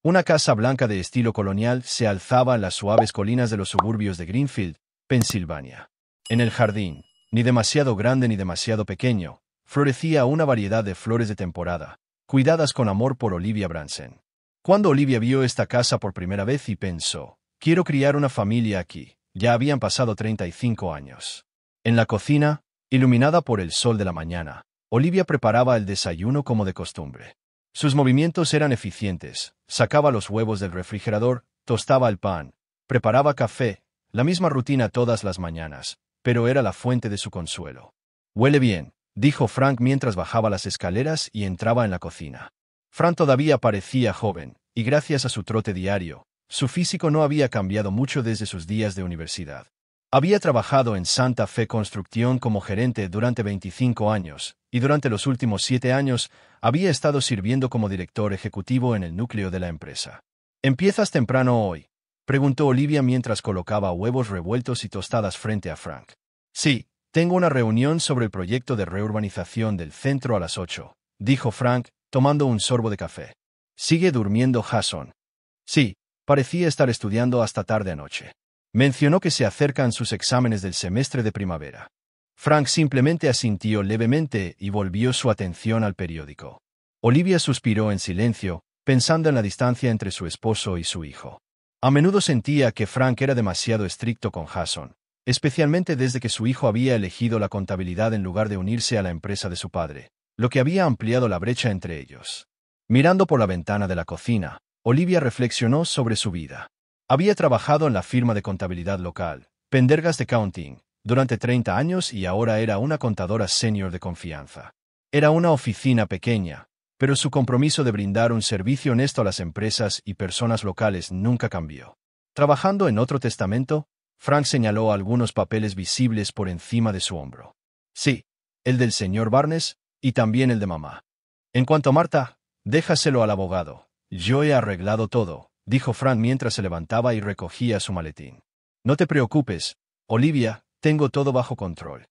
Una casa blanca de estilo colonial se alzaba en las suaves colinas de los suburbios de Greenfield, Pensilvania. En el jardín, ni demasiado grande ni demasiado pequeño, florecía una variedad de flores de temporada, cuidadas con amor por Olivia Branson. Cuando Olivia vio esta casa por primera vez y pensó, quiero criar una familia aquí, ya habían pasado 35 años. En la cocina, iluminada por el sol de la mañana, Olivia preparaba el desayuno como de costumbre. Sus movimientos eran eficientes, sacaba los huevos del refrigerador, tostaba el pan, preparaba café, la misma rutina todas las mañanas, pero era la fuente de su consuelo. Huele bien, dijo Frank mientras bajaba las escaleras y entraba en la cocina. Frank todavía parecía joven, y gracias a su trote diario, su físico no había cambiado mucho desde sus días de universidad. Había trabajado en Santa Fe Construcción como gerente durante 25 años, y durante los últimos 7 años había estado sirviendo como director ejecutivo en el núcleo de la empresa. ¿Empiezas temprano hoy?, preguntó Olivia mientras colocaba huevos revueltos y tostadas frente a Frank. Sí, tengo una reunión sobre el proyecto de reurbanización del centro a las 8, dijo Frank, tomando un sorbo de café. ¿Sigue durmiendo Jason? Sí, parecía estar estudiando hasta tarde anoche. Mencionó que se acercan sus exámenes del semestre de primavera. Frank simplemente asintió levemente y volvió su atención al periódico. Olivia suspiró en silencio, pensando en la distancia entre su esposo y su hijo. A menudo sentía que Frank era demasiado estricto con Jason, especialmente desde que su hijo había elegido la contabilidad en lugar de unirse a la empresa de su padre, lo que había ampliado la brecha entre ellos. Mirando por la ventana de la cocina, reflexionó sobre su vida. Había trabajado en la firma de contabilidad local, Pendergast Accounting, durante 30 años y ahora era una contadora senior de confianza. Era una oficina pequeña, pero su compromiso de brindar un servicio honesto a las empresas y personas locales nunca cambió. Trabajando en otro testamento, Frank señaló algunos papeles visibles por encima de su hombro. Sí, el del señor Barnes y también el de mamá. En cuanto a Marta, déjaselo al abogado. Yo he arreglado todo, dijo Frank mientras se levantaba y recogía su maletín. No te preocupes, Olivia, tengo todo bajo control.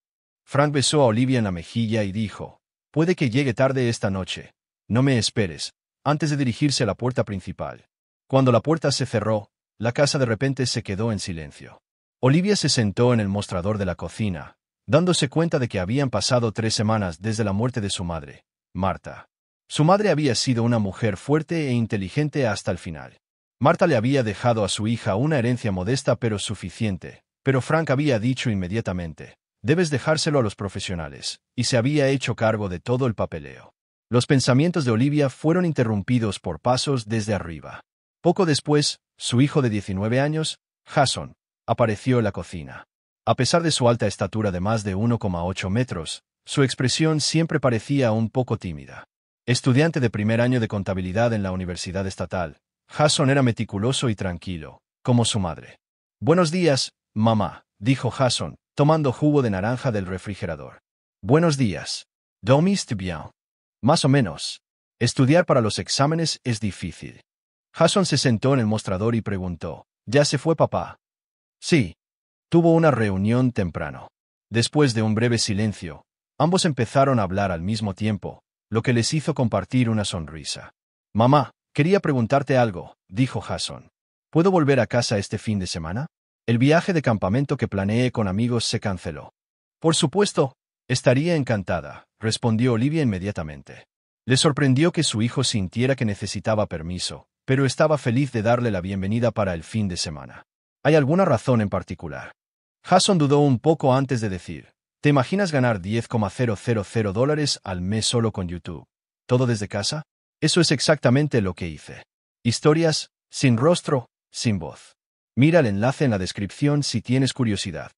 Frank besó a Olivia en la mejilla y dijo, puede que llegue tarde esta noche. No me esperes, antes de dirigirse a la puerta principal. Cuando la puerta se cerró, la casa de repente se quedó en silencio. Olivia se sentó en el mostrador de la cocina, dándose cuenta de que habían pasado 3 semanas desde la muerte de su madre, Marta. Su madre había sido una mujer fuerte e inteligente hasta el final. Marta le había dejado a su hija una herencia modesta pero suficiente, pero Frank había dicho inmediatamente, debes dejárselo a los profesionales, y se había hecho cargo de todo el papeleo. Los pensamientos de Olivia fueron interrumpidos por pasos desde arriba. Poco después, su hijo de 19 años, Jason, apareció en la cocina. A pesar de su alta estatura de más de 1,8 metros, su expresión siempre parecía un poco tímida. Estudiante de primer año de contabilidad en la Universidad Estatal, Jason era meticuloso y tranquilo, como su madre. Buenos días, mamá, dijo Jason, tomando jugo de naranja del refrigerador. Buenos días. ¿Dormiste bien? Más o menos. Estudiar para los exámenes es difícil. Jason se sentó en el mostrador y preguntó, ¿ya se fue papá? Sí. Tuvo una reunión temprano. Después de un breve silencio, ambos empezaron a hablar al mismo tiempo, lo que les hizo compartir una sonrisa. Mamá, quería preguntarte algo, dijo Jason. ¿Puedo volver a casa este fin de semana? El viaje de campamento que planeé con amigos se canceló. Por supuesto, estaría encantada, respondió Olivia inmediatamente. Le sorprendió que su hijo sintiera que necesitaba permiso, pero estaba feliz de darle la bienvenida para el fin de semana. ¿Hay alguna razón en particular? Jason dudó un poco antes de decir, ¿te imaginas ganar $10,000 al mes solo con YouTube? ¿Todo desde casa? Eso es exactamente lo que hice. Historias, sin rostro, sin voz. Mira el enlace en la descripción si tienes curiosidad.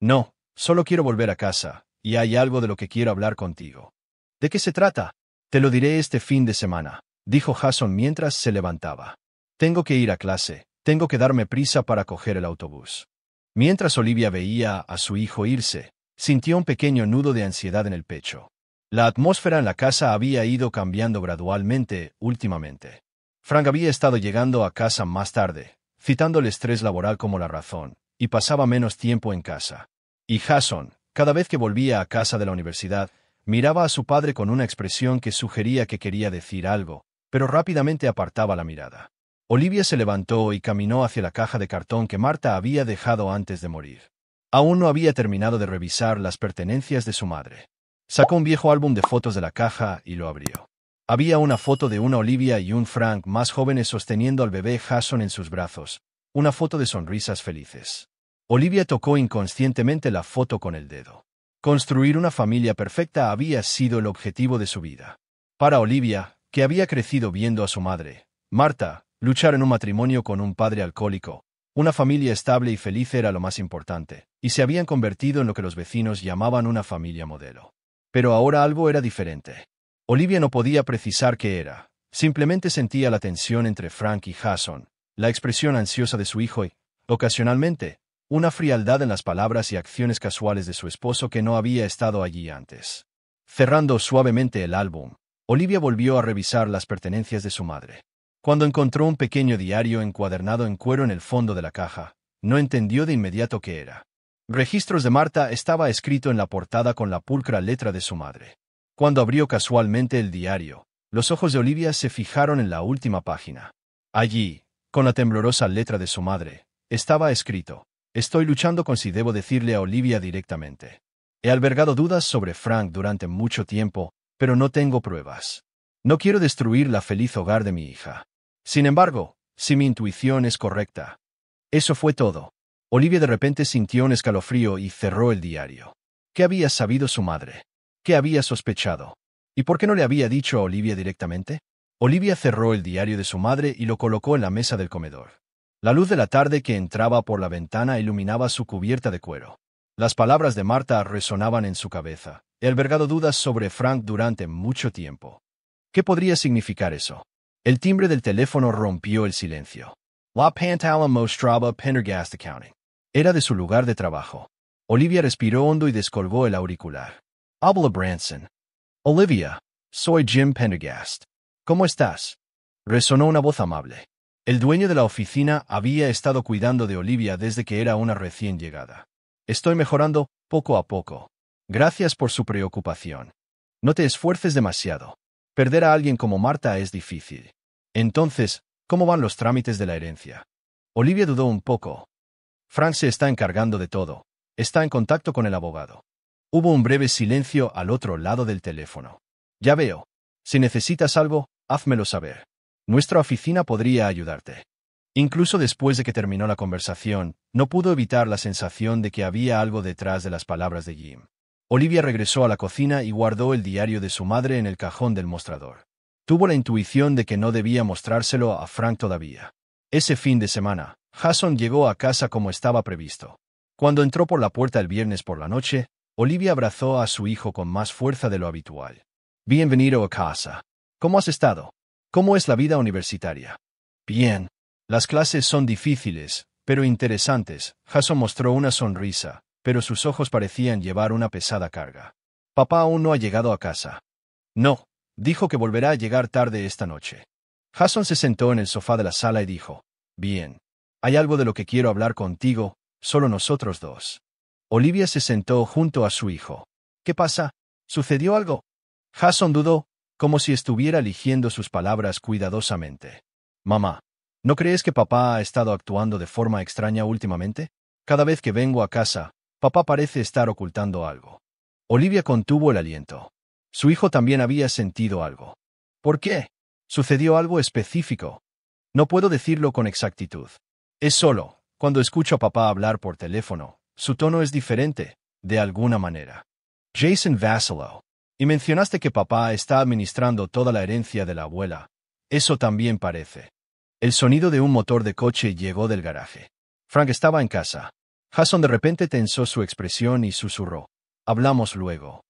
No, solo quiero volver a casa, y hay algo de lo que quiero hablar contigo. ¿De qué se trata? Te lo diré este fin de semana, dijo Jason mientras se levantaba. Tengo que ir a clase, tengo que darme prisa para coger el autobús. Mientras Olivia veía a su hijo irse, sintió un pequeño nudo de ansiedad en el pecho. La atmósfera en la casa había ido cambiando gradualmente últimamente. Frank había estado llegando a casa más tarde, citando el estrés laboral como la razón, y pasaba menos tiempo en casa. Y Jason, cada vez que volvía a casa de la universidad, miraba a su padre con una expresión que sugería que quería decir algo, pero rápidamente apartaba la mirada. Olivia se levantó y caminó hacia la caja de cartón que Marta había dejado antes de morir. Aún no había terminado de revisar las pertenencias de su madre. Sacó un viejo álbum de fotos de la caja y lo abrió. Había una foto de una Olivia y un Frank más jóvenes sosteniendo al bebé Jason en sus brazos, una foto de sonrisas felices. Olivia tocó inconscientemente la foto con el dedo. Construir una familia perfecta había sido el objetivo de su vida. Para Olivia, que había crecido viendo a su madre, Marta, luchar en un matrimonio con un padre alcohólico, una familia estable y feliz era lo más importante, y se habían convertido en lo que los vecinos llamaban una familia modelo. Pero ahora algo era diferente. Olivia no podía precisar qué era, simplemente sentía la tensión entre Frank y Jason, la expresión ansiosa de su hijo y, ocasionalmente, una frialdad en las palabras y acciones casuales de su esposo que no había estado allí antes. Cerrando suavemente el álbum, Olivia volvió a revisar las pertenencias de su madre. Cuando encontró un pequeño diario encuadernado en cuero en el fondo de la caja, no entendió de inmediato qué era. Registros de Marta estaba escrito en la portada con la pulcra letra de su madre. Cuando abrió casualmente el diario, los ojos de Olivia se fijaron en la última página. Allí, con la temblorosa letra de su madre, estaba escrito: estoy luchando con si debo decirle a Olivia directamente. He albergado dudas sobre Frank durante mucho tiempo, pero no tengo pruebas. No quiero destruir la feliz hogar de mi hija. Sin embargo, si mi intuición es correcta. Eso fue todo. Olivia de repente sintió un escalofrío y cerró el diario. ¿Qué había sabido su madre? ¿Qué había sospechado? ¿Y por qué no le había dicho a Olivia directamente? Olivia cerró el diario de su madre y lo colocó en la mesa del comedor. La luz de la tarde que entraba por la ventana iluminaba su cubierta de cuero. Las palabras de Marta resonaban en su cabeza. He albergado dudas sobre Frank durante mucho tiempo. ¿Qué podría significar eso? El timbre del teléfono rompió el silencio. La pantalla mostraba Pendergast Accounting. Era de su lugar de trabajo. Olivia respiró hondo y descolgó el auricular. Habla Branson. Olivia, soy Jim Pendergast. ¿Cómo estás? Resonó una voz amable. El dueño de la oficina había estado cuidando de Olivia desde que era una recién llegada. Estoy mejorando, poco a poco. Gracias por su preocupación. No te esfuerces demasiado. Perder a alguien como Marta es difícil. Entonces, ¿cómo van los trámites de la herencia? Olivia dudó un poco. Frank se está encargando de todo. Está en contacto con el abogado. Hubo un breve silencio al otro lado del teléfono. Ya veo. Si necesitas algo, házmelo saber. Nuestra oficina podría ayudarte. Incluso después de que terminó la conversación, no pudo evitar la sensación de que había algo detrás de las palabras de Jim. Olivia regresó a la cocina y guardó el diario de su madre en el cajón del mostrador. Tuvo la intuición de que no debía mostrárselo a Frank todavía. Ese fin de semana, Jason llegó a casa como estaba previsto. Cuando entró por la puerta el viernes por la noche, Olivia abrazó a su hijo con más fuerza de lo habitual. Bienvenido a casa. ¿Cómo has estado? ¿Cómo es la vida universitaria? Bien. Las clases son difíciles, pero interesantes. Jason mostró una sonrisa, pero sus ojos parecían llevar una pesada carga. Papá aún no ha llegado a casa. No, dijo que volverá a llegar tarde esta noche. Jason se sentó en el sofá de la sala y dijo: bien. Hay algo de lo que quiero hablar contigo, solo nosotros dos. Olivia se sentó junto a su hijo. ¿Qué pasa? ¿Sucedió algo? Jason dudó, como si estuviera eligiendo sus palabras cuidadosamente. Mamá, ¿no crees que papá ha estado actuando de forma extraña últimamente? Cada vez que vengo a casa, papá parece estar ocultando algo. Olivia contuvo el aliento. Su hijo también había sentido algo. ¿Por qué? ¿Sucedió algo específico? No puedo decirlo con exactitud. Es solo, cuando escucho a papá hablar por teléfono, su tono es diferente, de alguna manera. Jason vaciló. Y mencionaste que papá está administrando toda la herencia de la abuela. Eso también parece. El sonido de un motor de coche llegó del garaje. Frank estaba en casa. Jason de repente tensó su expresión y susurró: hablamos luego.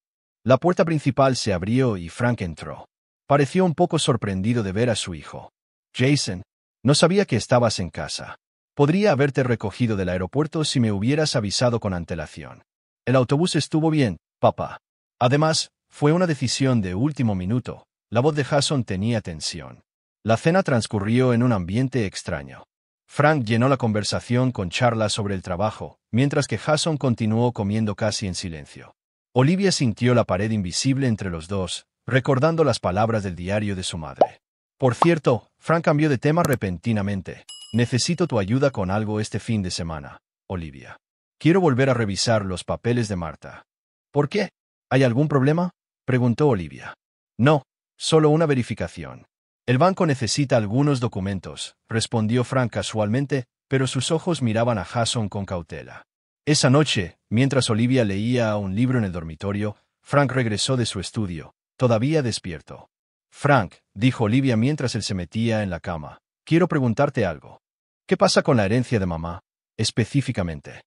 La puerta principal se abrió y Frank entró. Pareció un poco sorprendido de ver a su hijo. Jason, no sabía que estabas en casa. Podría haberte recogido del aeropuerto si me hubieras avisado con antelación. El autobús estuvo bien, papá. Además, fue una decisión de último minuto. La voz de Jason tenía tensión. La cena transcurrió en un ambiente extraño. Frank llenó la conversación con charlas sobre el trabajo, mientras que Jason continuó comiendo casi en silencio. Olivia sintió la pared invisible entre los dos, recordando las palabras del diario de su madre. Por cierto, Frank cambió de tema repentinamente. Necesito tu ayuda con algo este fin de semana, Olivia. Quiero volver a revisar los papeles de Marta. ¿Por qué? ¿Hay algún problema? Preguntó Olivia. No, solo una verificación. El banco necesita algunos documentos, respondió Frank casualmente, pero sus ojos miraban a Jason con cautela. Esa noche, mientras Olivia leía un libro en el dormitorio, Frank regresó de su estudio, todavía despierto. Frank, dijo Olivia mientras él se metía en la cama, quiero preguntarte algo. ¿Qué pasa con la herencia de mamá, específicamente?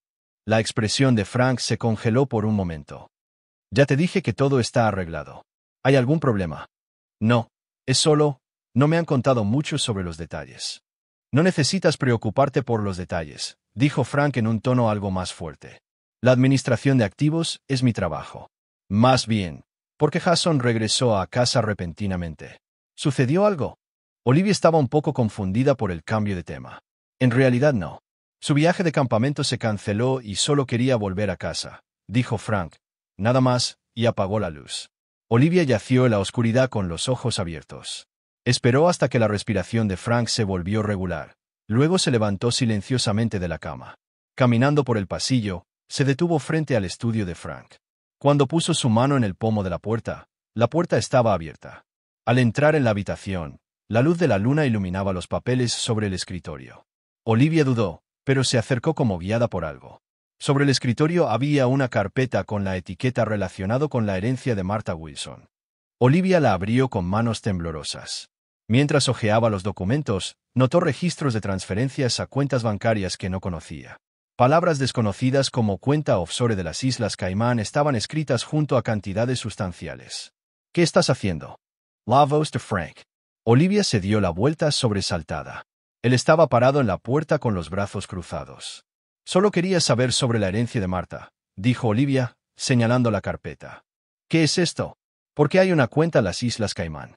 La expresión de Frank se congeló por un momento. Ya te dije que todo está arreglado. ¿Hay algún problema? No, es solo, no me han contado mucho sobre los detalles. No necesitas preocuparte por los detalles, dijo Frank en un tono algo más fuerte. La administración de activos es mi trabajo. Más bien, porque Jason regresó a casa repentinamente. ¿Sucedió algo? Olivia estaba un poco confundida por el cambio de tema. En realidad no. Su viaje de campamento se canceló y solo quería volver a casa, dijo Frank. Nada más, y apagó la luz. Olivia yació en la oscuridad con los ojos abiertos. Esperó hasta que la respiración de Frank se volvió regular. Luego se levantó silenciosamente de la cama. Caminando por el pasillo, se detuvo frente al estudio de Frank. Cuando puso su mano en el pomo de la puerta estaba abierta. Al entrar en la habitación, la luz de la luna iluminaba los papeles sobre el escritorio. Olivia dudó, pero se acercó como guiada por algo. Sobre el escritorio había una carpeta con la etiqueta relacionado con la herencia de Martha Wilson. Olivia la abrió con manos temblorosas. Mientras hojeaba los documentos, notó registros de transferencias a cuentas bancarias que no conocía. Palabras desconocidas como cuenta offshore de las Islas Caimán estaban escritas junto a cantidades sustanciales. ¿Qué estás haciendo? La voz de Frank. Olivia se dio la vuelta sobresaltada. Él estaba parado en la puerta con los brazos cruzados. Solo quería saber sobre la herencia de Marta, dijo Olivia, señalando la carpeta. ¿Qué es esto? ¿Por qué hay una cuenta en las Islas Caimán?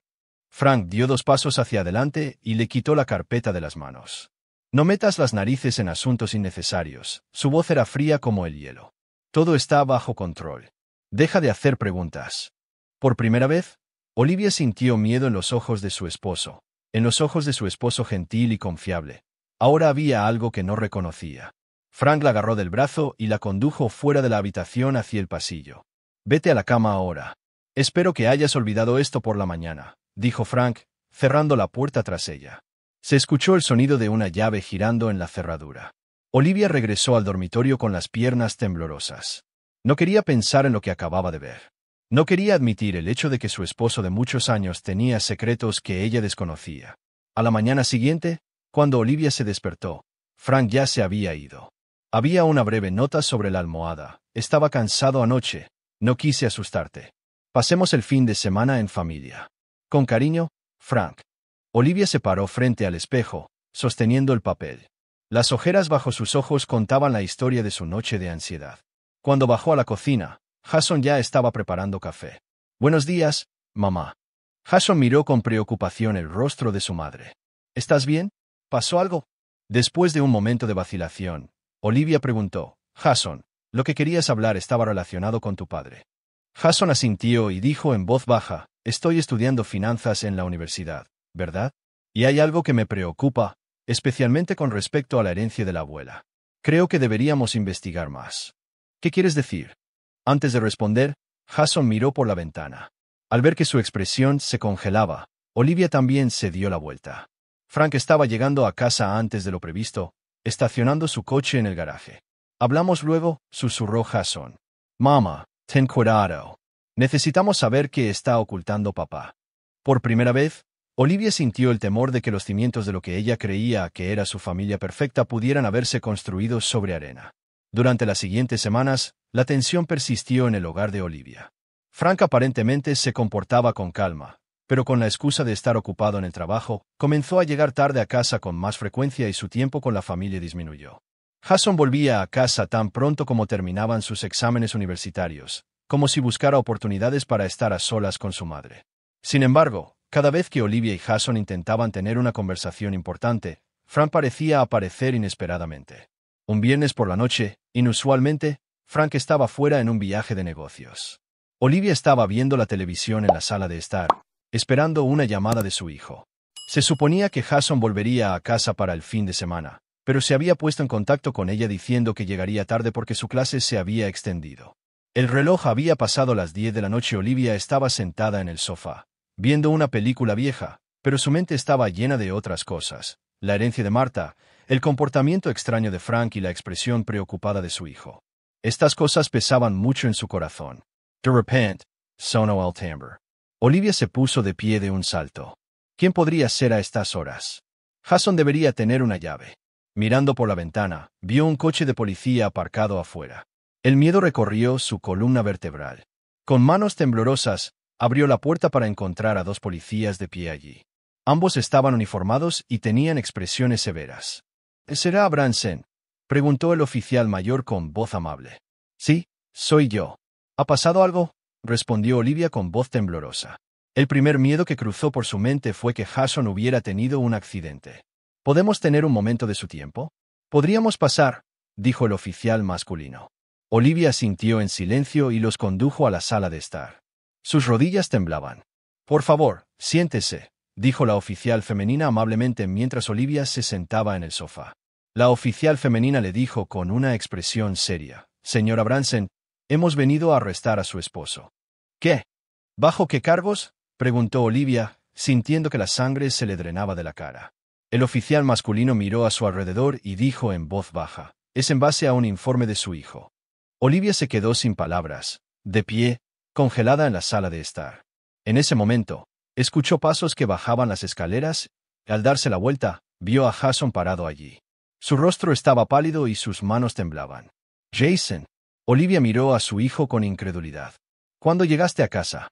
Frank dio 2 pasos hacia adelante y le quitó la carpeta de las manos. No metas las narices en asuntos innecesarios. Su voz era fría como el hielo. Todo está bajo control. Deja de hacer preguntas. Por primera vez, Olivia sintió miedo en los ojos de su esposo, en los ojos de su esposo gentil y confiable. Ahora había algo que no reconocía. Frank la agarró del brazo y la condujo fuera de la habitación hacia el pasillo. Vete a la cama ahora. Espero que hayas olvidado esto por la mañana, dijo Frank, cerrando la puerta tras ella. Se escuchó el sonido de una llave girando en la cerradura. Olivia regresó al dormitorio con las piernas temblorosas. No quería pensar en lo que acababa de ver. No quería admitir el hecho de que su esposo de muchos años tenía secretos que ella desconocía. A la mañana siguiente, cuando Olivia se despertó, Frank ya se había ido. Había una breve nota sobre la almohada. Estaba cansado anoche. No quise asustarte. Pasemos el fin de semana en familia. Con cariño, Frank. Olivia se paró frente al espejo, sosteniendo el papel. Las ojeras bajo sus ojos contaban la historia de su noche de ansiedad. Cuando bajó a la cocina, Jason ya estaba preparando café. Buenos días, mamá. Jason miró con preocupación el rostro de su madre. ¿Estás bien? ¿Pasó algo? Después de un momento de vacilación, Olivia preguntó, Jason, lo que querías hablar estaba relacionado con tu padre. Jason asintió y dijo en voz baja, estoy estudiando finanzas en la universidad, ¿verdad? Y hay algo que me preocupa, especialmente con respecto a la herencia de la abuela. Creo que deberíamos investigar más. ¿Qué quieres decir? Antes de responder, Jason miró por la ventana. Al ver que su expresión se congelaba, Olivia también se dio la vuelta. Frank estaba llegando a casa antes de lo previsto, estacionando su coche en el garaje. Hablamos luego, susurró Jason. Mamá, ten cuidado. Necesitamos saber qué está ocultando papá. Por primera vez, Olivia sintió el temor de que los cimientos de lo que ella creía que era su familia perfecta pudieran haberse construido sobre arena. Durante las siguientes semanas, la tensión persistió en el hogar de Olivia. Frank aparentemente se comportaba con calma, pero con la excusa de estar ocupado en el trabajo, comenzó a llegar tarde a casa con más frecuencia y su tiempo con la familia disminuyó. Jason volvía a casa tan pronto como terminaban sus exámenes universitarios, como si buscara oportunidades para estar a solas con su madre. Sin embargo, cada vez que Olivia y Jason intentaban tener una conversación importante, Frank parecía aparecer inesperadamente. Un viernes por la noche, inusualmente, Frank estaba fuera en un viaje de negocios. Olivia estaba viendo la televisión en la sala de estar, esperando una llamada de su hijo. Se suponía que Jason volvería a casa para el fin de semana, pero se había puesto en contacto con ella diciendo que llegaría tarde porque su clase se había extendido. El reloj había pasado las 10 de la noche. Olivia estaba sentada en el sofá, viendo una película vieja, pero su mente estaba llena de otras cosas: la herencia de Marta, el comportamiento extraño de Frank y la expresión preocupada de su hijo. Estas cosas pesaban mucho en su corazón. De repente, sonó el timbre. Olivia se puso de pie de un salto. ¿Quién podría ser a estas horas? Jason debería tener una llave. Mirando por la ventana, vio un coche de policía aparcado afuera. El miedo recorrió su columna vertebral. Con manos temblorosas, abrió la puerta para encontrar a dos policías de pie allí. Ambos estaban uniformados y tenían expresiones severas. ¿Será Abramson?, preguntó el oficial mayor con voz amable. Sí, soy yo. ¿Ha pasado algo?, respondió Olivia con voz temblorosa. El primer miedo que cruzó por su mente fue que Jason hubiera tenido un accidente. ¿Podemos tener un momento de su tiempo? Podríamos pasar, dijo el oficial masculino. Olivia asintió en silencio y los condujo a la sala de estar. Sus rodillas temblaban. Por favor, siéntese, dijo la oficial femenina amablemente mientras Olivia se sentaba en el sofá. La oficial femenina le dijo con una expresión seria: Señora Abramson, hemos venido a arrestar a su esposo. ¿Qué? ¿Bajo qué cargos?, preguntó Olivia, sintiendo que la sangre se le drenaba de la cara. El oficial masculino miró a su alrededor y dijo en voz baja: es en base a un informe de su hijo. Olivia se quedó sin palabras, de pie, congelada en la sala de estar. En ese momento, escuchó pasos que bajaban las escaleras, y al darse la vuelta, vio a Jason parado allí. Su rostro estaba pálido y sus manos temblaban. Jason. Olivia miró a su hijo con incredulidad. ¿Cuándo llegaste a casa?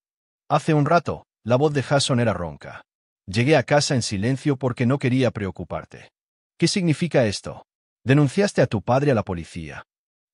Hace un rato. La voz de Jason era ronca. Llegué a casa en silencio porque no quería preocuparte. ¿Qué significa esto? Denunciaste a tu padre a la policía.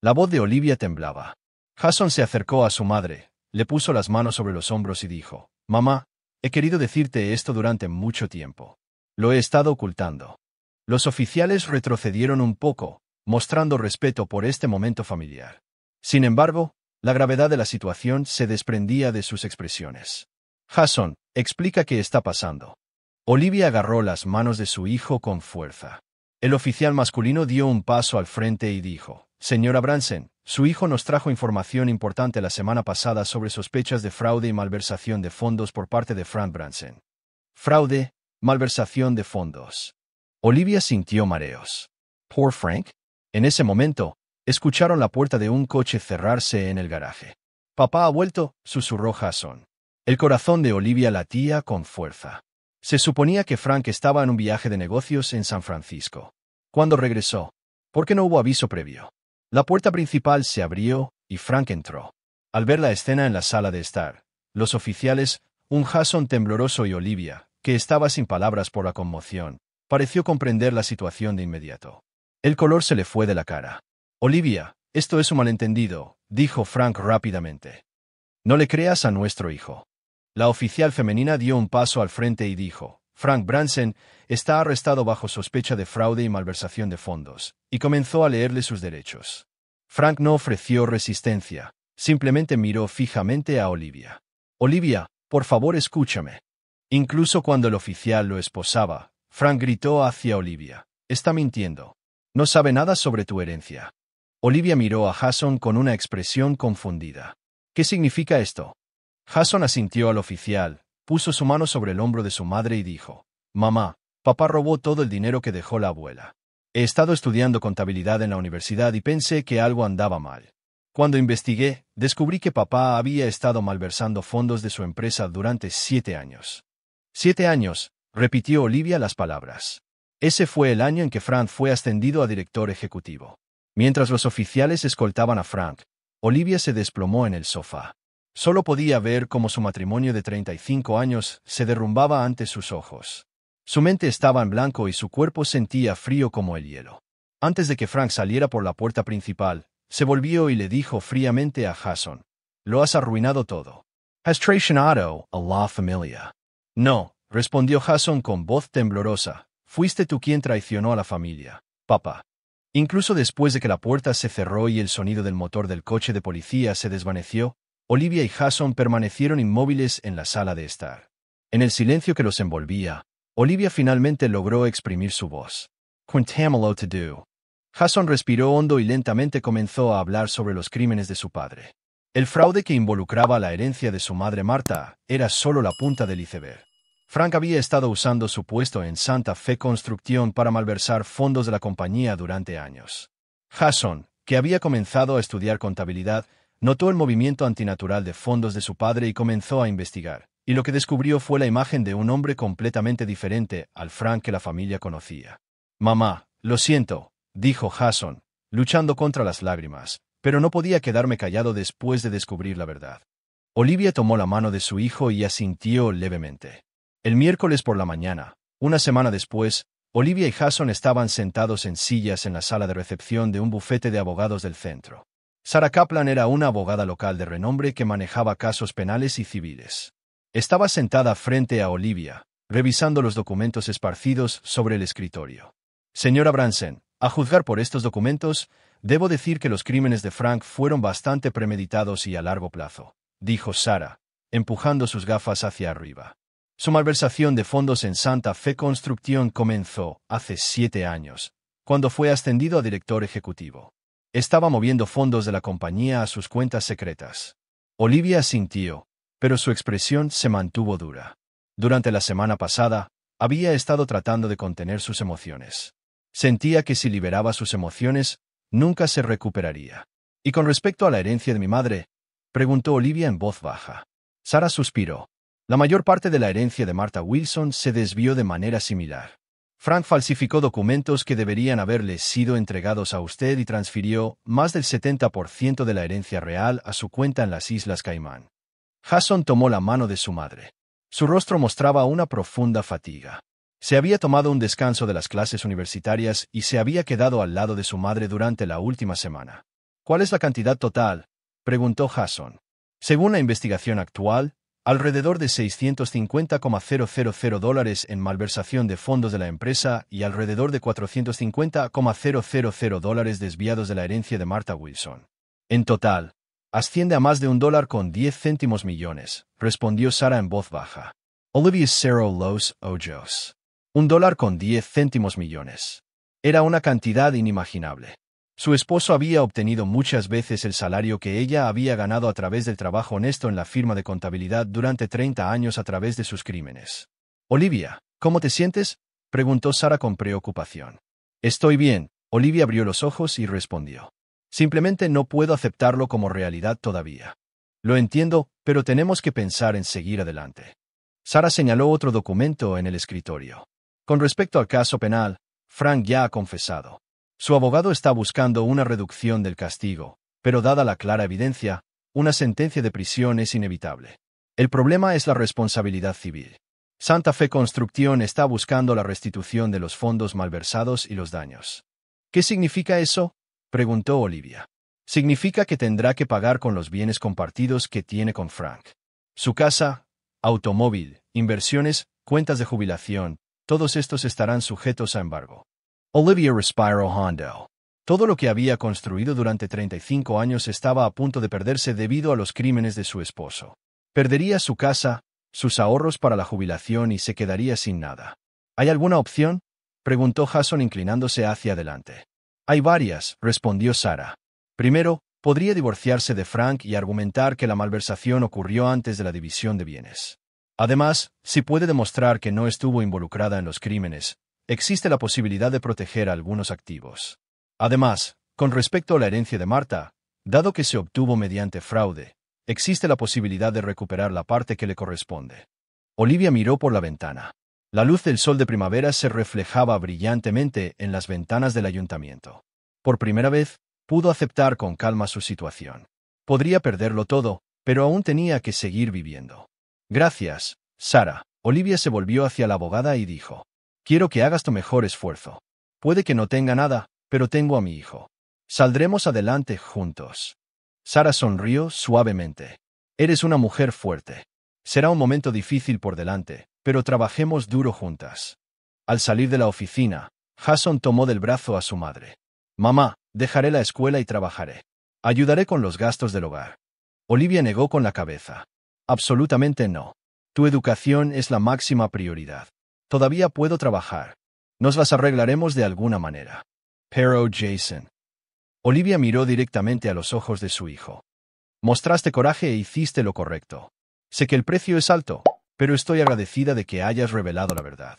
La voz de Olivia temblaba. Jason se acercó a su madre, le puso las manos sobre los hombros y dijo: Mamá, he querido decirte esto durante mucho tiempo. Lo he estado ocultando. Los oficiales retrocedieron un poco, mostrando respeto por este momento familiar. Sin embargo, la gravedad de la situación se desprendía de sus expresiones. Jason, explica qué está pasando. Olivia agarró las manos de su hijo con fuerza. El oficial masculino dio un paso al frente y dijo: Señora Abramson, su hijo nos trajo información importante la semana pasada sobre sospechas de fraude y malversación de fondos por parte de Frank Abramson. Fraude, malversación de fondos. Olivia sintió mareos. ¿Por Frank? En ese momento, escucharon la puerta de un coche cerrarse en el garaje. Papá ha vuelto, susurró Jason. El corazón de Olivia latía con fuerza. Se suponía que Frank estaba en un viaje de negocios en San Francisco. Cuando regresó, ¿por qué no hubo aviso previo? La puerta principal se abrió y Frank entró. Al ver la escena en la sala de estar, los oficiales, un Jason tembloroso y Olivia, que estaba sin palabras por la conmoción, pareció comprender la situación de inmediato. El color se le fue de la cara. Olivia, esto es un malentendido, dijo Frank rápidamente. No le creas a nuestro hijo. La oficial femenina dio un paso al frente y dijo: Frank Abramson está arrestado bajo sospecha de fraude y malversación de fondos, y comenzó a leerle sus derechos. Frank no ofreció resistencia, simplemente miró fijamente a Olivia. Olivia, por favor escúchame. Incluso cuando el oficial lo esposaba, Frank gritó hacia Olivia: está mintiendo. No sabe nada sobre tu herencia. Olivia miró a Jason con una expresión confundida. ¿Qué significa esto? Jason asintió al oficial, puso su mano sobre el hombro de su madre y dijo: Mamá, papá robó todo el dinero que dejó la abuela. He estado estudiando contabilidad en la universidad y pensé que algo andaba mal. Cuando investigué, descubrí que papá había estado malversando fondos de su empresa durante 7 años. 7 años, repitió Olivia las palabras. Ese fue el año en que Frank fue ascendido a director ejecutivo. Mientras los oficiales escoltaban a Frank, Olivia se desplomó en el sofá. Solo podía ver cómo su matrimonio de 35 años se derrumbaba ante sus ojos. Su mente estaba en blanco y su cuerpo sentía frío como el hielo. Antes de que Frank saliera por la puerta principal, se volvió y le dijo fríamente a Jason: «Lo has arruinado todo. Has traicionado a la familia». «No», respondió Jason con voz temblorosa, «fuiste tú quien traicionó a la familia, papá». Incluso después de que la puerta se cerró y el sonido del motor del coche de policía se desvaneció, Olivia y Jason permanecieron inmóviles en la sala de estar. En el silencio que los envolvía, Olivia finalmente logró exprimir su voz. Cuéntamelo to do. Jason respiró hondo y lentamente comenzó a hablar sobre los crímenes de su padre. El fraude que involucraba la herencia de su madre Marta era solo la punta del iceberg. Frank había estado usando su puesto en Santa Fe Construcción para malversar fondos de la compañía durante años. Jason, que había comenzado a estudiar contabilidad, notó el movimiento antinatural de fondos de su padre y comenzó a investigar, y lo que descubrió fue la imagen de un hombre completamente diferente al Frank que la familia conocía. Mamá, lo siento, dijo Jason, luchando contra las lágrimas, pero no podía quedarme callado después de descubrir la verdad. Olivia tomó la mano de su hijo y asintió levemente. El miércoles por la mañana, una semana después, Olivia y Jason estaban sentados en sillas en la sala de recepción de un bufete de abogados del centro. Sarah Kaplan era una abogada local de renombre que manejaba casos penales y civiles. Estaba sentada frente a Olivia, revisando los documentos esparcidos sobre el escritorio. Señora Branson, a juzgar por estos documentos, debo decir que los crímenes de Frank fueron bastante premeditados y a largo plazo, dijo Sarah, empujando sus gafas hacia arriba. Su malversación de fondos en Santa Fe Construcción comenzó hace 7 años, cuando fue ascendido a director ejecutivo. Estaba moviendo fondos de la compañía a sus cuentas secretas. Olivia asintió, pero su expresión se mantuvo dura. Durante la semana pasada, había estado tratando de contener sus emociones. Sentía que si liberaba sus emociones, nunca se recuperaría. ¿Y con respecto a la herencia de mi madre?, preguntó Olivia en voz baja. Sarah suspiró. La mayor parte de la herencia de Martha Wilson se desvió de manera similar. Frank falsificó documentos que deberían haberle sido entregados a usted y transfirió más del 70% de la herencia real a su cuenta en las Islas Caimán. Jason tomó la mano de su madre. Su rostro mostraba una profunda fatiga. Se había tomado un descanso de las clases universitarias y se había quedado al lado de su madre durante la última semana. ¿Cuál es la cantidad total?, preguntó Jason. Según la investigación actual, alrededor de $650,000 en malversación de fondos de la empresa y alrededor de $450,000 desviados de la herencia de Martha Wilson. En total, asciende a más de $1,10 millones, respondió Sarah en voz baja. Olivia cerró los ojos. $1,10 millones. Era una cantidad inimaginable. Su esposo había obtenido muchas veces el salario que ella había ganado a través del trabajo honesto en la firma de contabilidad durante 30 años a través de sus crímenes. Olivia, ¿cómo te sientes?, preguntó Sarah con preocupación. Estoy bien, Olivia abrió los ojos y respondió. Simplemente no puedo aceptarlo como realidad todavía. Lo entiendo, pero tenemos que pensar en seguir adelante. Sarah señaló otro documento en el escritorio. Con respecto al caso penal, Frank ya ha confesado. Su abogado está buscando una reducción del castigo, pero dada la clara evidencia, una sentencia de prisión es inevitable. El problema es la responsabilidad civil. Santa Fe Construcción está buscando la restitución de los fondos malversados y los daños. ¿Qué significa eso?, preguntó Olivia. Significa que tendrá que pagar con los bienes compartidos que tiene con Frank. Su casa, automóvil, inversiones, cuentas de jubilación, todos estos estarán sujetos a embargo. Olivia respiró hondo. Todo lo que había construido durante 35 años estaba a punto de perderse debido a los crímenes de su esposo. Perdería su casa, sus ahorros para la jubilación y se quedaría sin nada. ¿Hay alguna opción?, preguntó Jason inclinándose hacia adelante. Hay varias, respondió Sarah. Primero, podría divorciarse de Frank y argumentar que la malversación ocurrió antes de la división de bienes. Además, si puede demostrar que no estuvo involucrada en los crímenes, existe la posibilidad de proteger algunos activos. Además, con respecto a la herencia de Martha, dado que se obtuvo mediante fraude, existe la posibilidad de recuperar la parte que le corresponde. Olivia miró por la ventana. La luz del sol de primavera se reflejaba brillantemente en las ventanas del ayuntamiento. Por primera vez, pudo aceptar con calma su situación. Podría perderlo todo, pero aún tenía que seguir viviendo. Gracias, Sarah. Olivia se volvió hacia la abogada y dijo. Quiero que hagas tu mejor esfuerzo. Puede que no tenga nada, pero tengo a mi hijo. Saldremos adelante juntos. Sarah sonrió suavemente. Eres una mujer fuerte. Será un momento difícil por delante, pero trabajemos duro juntas. Al salir de la oficina, Jason tomó del brazo a su madre. Mamá, dejaré la escuela y trabajaré. Ayudaré con los gastos del hogar. Olivia negó con la cabeza. Absolutamente no. Tu educación es la máxima prioridad. Todavía puedo trabajar. Nos las arreglaremos de alguna manera. Pero, Jason. Olivia miró directamente a los ojos de su hijo. Mostraste coraje e hiciste lo correcto. Sé que el precio es alto, pero estoy agradecida de que hayas revelado la verdad.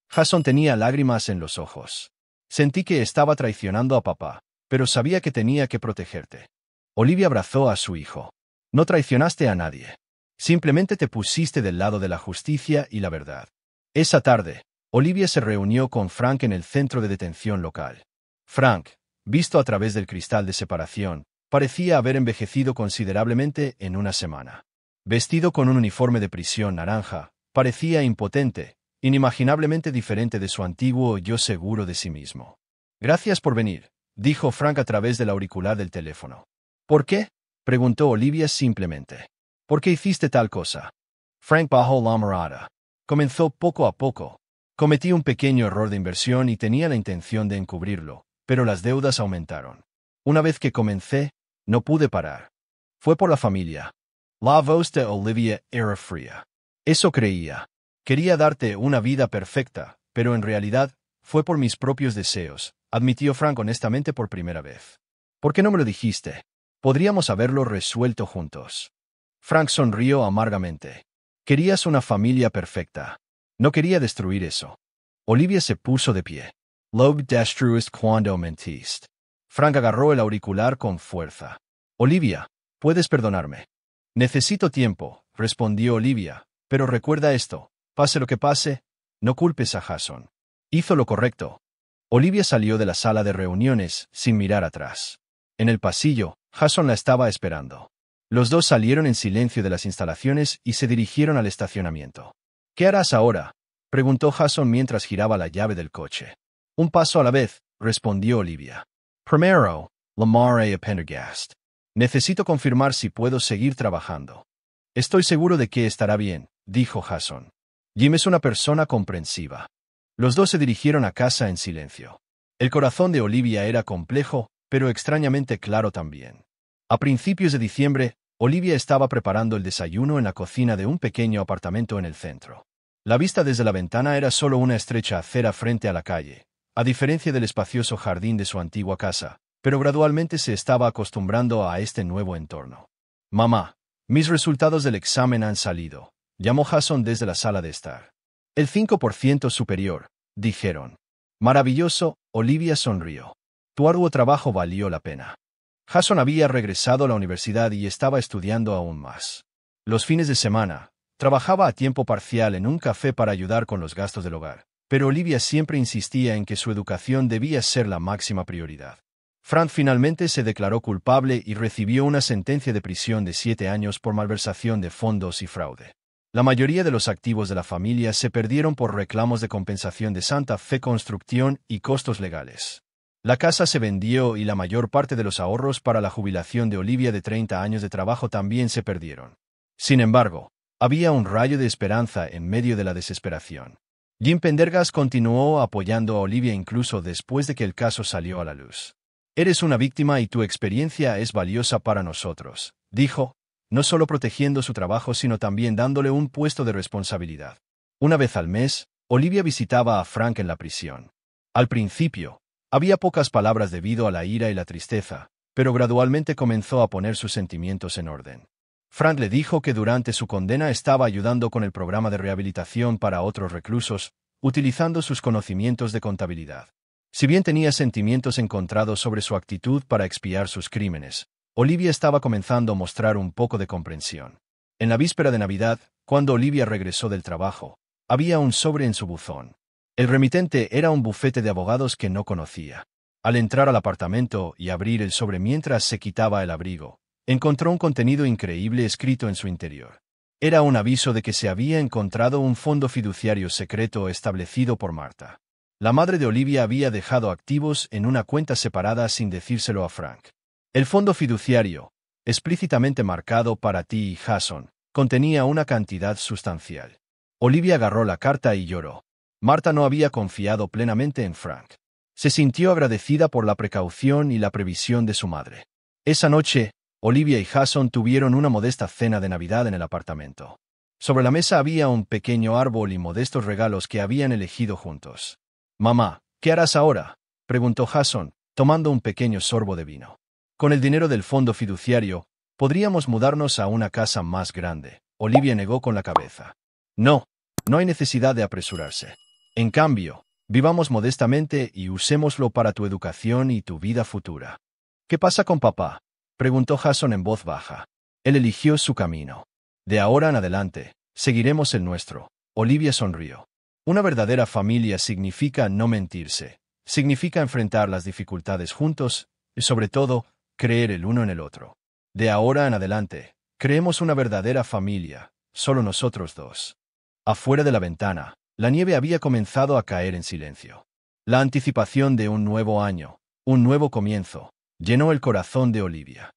Jason tenía lágrimas en los ojos. Sentí que estaba traicionando a papá, pero sabía que tenía que protegerte. Olivia abrazó a su hijo. No traicionaste a nadie. Simplemente te pusiste del lado de la justicia y la verdad. Esa tarde, Olivia se reunió con Frank en el centro de detención local. Frank, visto a través del cristal de separación, parecía haber envejecido considerablemente en una semana. Vestido con un uniforme de prisión naranja, parecía impotente, inimaginablemente diferente de su antiguo yo seguro de sí mismo. Gracias por venir, dijo Frank a través del auricular del teléfono. ¿Por qué? Preguntó Olivia simplemente. ¿Por qué hiciste tal cosa? Frank bajó la mirada. Comenzó poco a poco. Cometí un pequeño error de inversión y tenía la intención de encubrirlo, pero las deudas aumentaron. Una vez que comencé, no pude parar. Fue por la familia. La voz de Olivia era fría. Eso creía. Quería darte una vida perfecta, pero en realidad, fue por mis propios deseos, admitió Frank honestamente por primera vez. ¿Por qué no me lo dijiste? Podríamos haberlo resuelto juntos. Frank sonrió amargamente. Querías una familia perfecta. No quería destruir eso. Olivia se puso de pie. Lo destruiste cuando mentiste. Frank agarró el auricular con fuerza. Olivia, puedes perdonarme. Necesito tiempo, respondió Olivia, pero recuerda esto, pase lo que pase, no culpes a Jason. Hizo lo correcto. Olivia salió de la sala de reuniones sin mirar atrás. En el pasillo, Jason la estaba esperando. Los dos salieron en silencio de las instalaciones y se dirigieron al estacionamiento. ¿Qué harás ahora?, preguntó Jason mientras giraba la llave del coche. Un paso a la vez, respondió Olivia. Primero, llamaré a Pendergast. Necesito confirmar si puedo seguir trabajando. Estoy seguro de que estará bien, dijo Jason. Jim es una persona comprensiva. Los dos se dirigieron a casa en silencio. El corazón de Olivia era complejo, pero extrañamente claro también. A principios de diciembre, Olivia estaba preparando el desayuno en la cocina de un pequeño apartamento en el centro. La vista desde la ventana era solo una estrecha acera frente a la calle, a diferencia del espacioso jardín de su antigua casa, pero gradualmente se estaba acostumbrando a este nuevo entorno. Mamá, mis resultados del examen han salido, llamó Jason desde la sala de estar. El 5% superior, dijeron. Maravilloso, Olivia sonrió. Tu arduo trabajo valió la pena. Jason había regresado a la universidad y estaba estudiando aún más. Los fines de semana, trabajaba a tiempo parcial en un café para ayudar con los gastos del hogar, pero Olivia siempre insistía en que su educación debía ser la máxima prioridad. Frank finalmente se declaró culpable y recibió una sentencia de prisión de 7 años por malversación de fondos y fraude. La mayoría de los activos de la familia se perdieron por reclamos de compensación de Santa Fe Construcción y costos legales. La casa se vendió y la mayor parte de los ahorros para la jubilación de Olivia de 30 años de trabajo también se perdieron. Sin embargo, había un rayo de esperanza en medio de la desesperación. Jim Pendergast continuó apoyando a Olivia incluso después de que el caso salió a la luz. Eres una víctima y tu experiencia es valiosa para nosotros, dijo, no solo protegiendo su trabajo sino también dándole un puesto de responsabilidad. Una vez al mes, Olivia visitaba a Frank en la prisión. Al principio, había pocas palabras debido a la ira y la tristeza, pero gradualmente comenzó a poner sus sentimientos en orden. Frank le dijo que durante su condena estaba ayudando con el programa de rehabilitación para otros reclusos, utilizando sus conocimientos de contabilidad. Si bien tenía sentimientos encontrados sobre su actitud para expiar sus crímenes, Olivia estaba comenzando a mostrar un poco de comprensión. En la víspera de Navidad, cuando Olivia regresó del trabajo, había un sobre en su buzón. El remitente era un bufete de abogados que no conocía. Al entrar al apartamento y abrir el sobre mientras se quitaba el abrigo, encontró un contenido increíble escrito en su interior. Era un aviso de que se había encontrado un fondo fiduciario secreto establecido por Marta. La madre de Olivia había dejado activos en una cuenta separada sin decírselo a Frank. El fondo fiduciario, explícitamente marcado para ti y Jason, contenía una cantidad sustancial. Olivia agarró la carta y lloró. Marta no había confiado plenamente en Frank. Se sintió agradecida por la precaución y la previsión de su madre. Esa noche, Olivia y Jason tuvieron una modesta cena de Navidad en el apartamento. Sobre la mesa había un pequeño árbol y modestos regalos que habían elegido juntos. «Mamá, ¿qué harás ahora?», preguntó Jason, tomando un pequeño sorbo de vino. «Con el dinero del fondo fiduciario, podríamos mudarnos a una casa más grande», Olivia negó con la cabeza. «No, no hay necesidad de apresurarse. En cambio, vivamos modestamente y usémoslo para tu educación y tu vida futura». «¿Qué pasa con papá?», preguntó Jason en voz baja. Él eligió su camino. «De ahora en adelante, seguiremos el nuestro», Olivia sonrió. «Una verdadera familia significa no mentirse, significa enfrentar las dificultades juntos y, sobre todo, creer el uno en el otro. De ahora en adelante, creemos una verdadera familia, solo nosotros dos». Afuera de la ventana, la nieve había comenzado a caer en silencio. La anticipación de un nuevo año, un nuevo comienzo, llenó el corazón de Olivia.